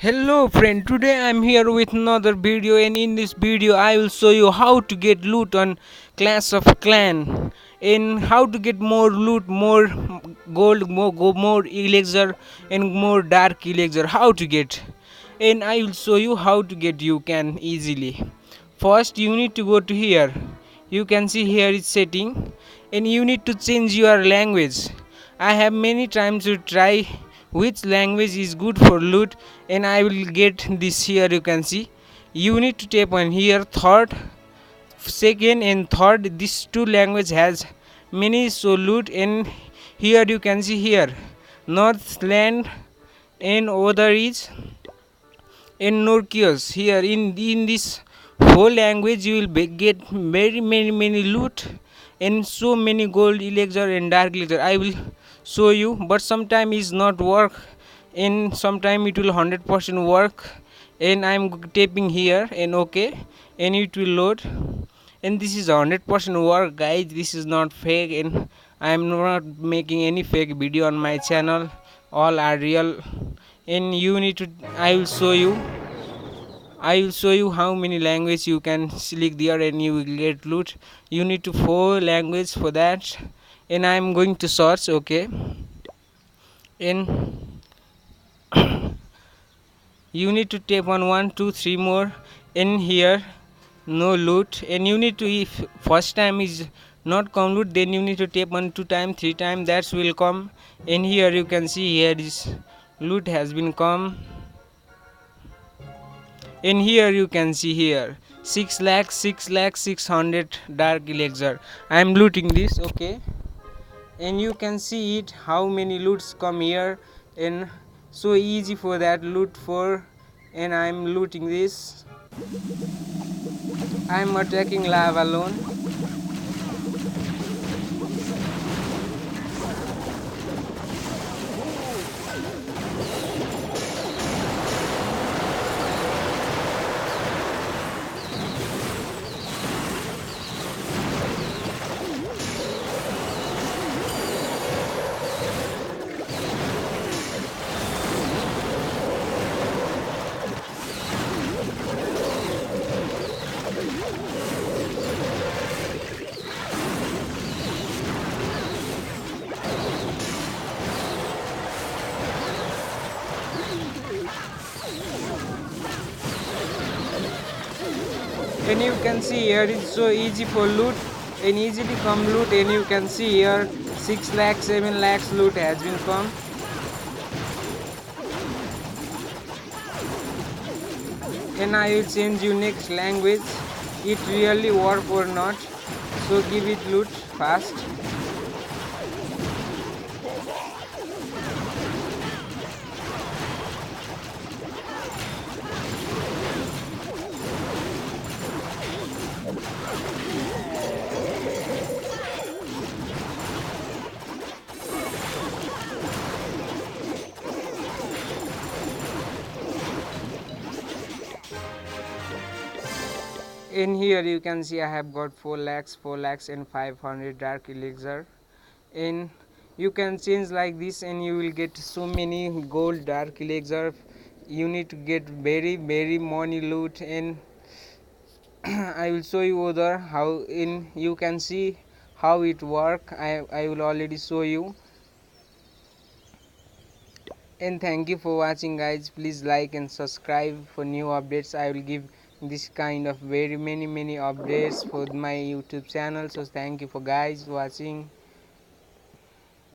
Hello friend, today I'm here with another video, and in this video I will show you how to get loot on Clash of Clan and how to get more loot, more gold, more elixir and more dark elixir. How to get, and I will show you how to get. You can easily. First you need to go to here. You can see here is setting and you need to change your language. I have many times to try which language is good for loot, and I will get this. Here you can see you need to tap on here third, second and third. This two language has many so loot, and here you can see here Northland and other is in Norkios. Here in this whole language you will get very many loot and so many gold elixir and dark elixir. I will show you, but sometime is not work and sometime it will 100% work, and I'm tapping here and okay, and it will load, and this is 100% work guys. This is not fake, and I am not making any fake video on my channel. All are real, and you need to, I will show you how many language you can select there and you will get loot. You need to 4 language for that, and I am going to search, okay, and you need to tap on 1 2 3 more. In here no loot, and you need to, if first time is not come loot, then you need to tap on 2 time 3 time, that will come. In here you can see here is loot has been come. In here you can see here 6 lakh 600 dark elixir. I am looting this, okay, and you can see it how many loots come here, and so easy for that loot for, and I am looting this. I am attacking lava alone. And you can see here it's so easy for loot and easily come loot, and you can see here 6 lakh 7 lakhs loot has been come. And I will change you next language, it really work or not, so give it loot fast. In here you can see I have got 4 lakhs and 500 dark elixir, and you can change like this and you will get so many gold dark elixir. You need to get very money loot, and I will show you other how. In you can see how it work. I will already show you, and thank you for watching guys. Please like and subscribe for new updates. I will give this kind of very many updates for my YouTube channel, so thank you for guys watching.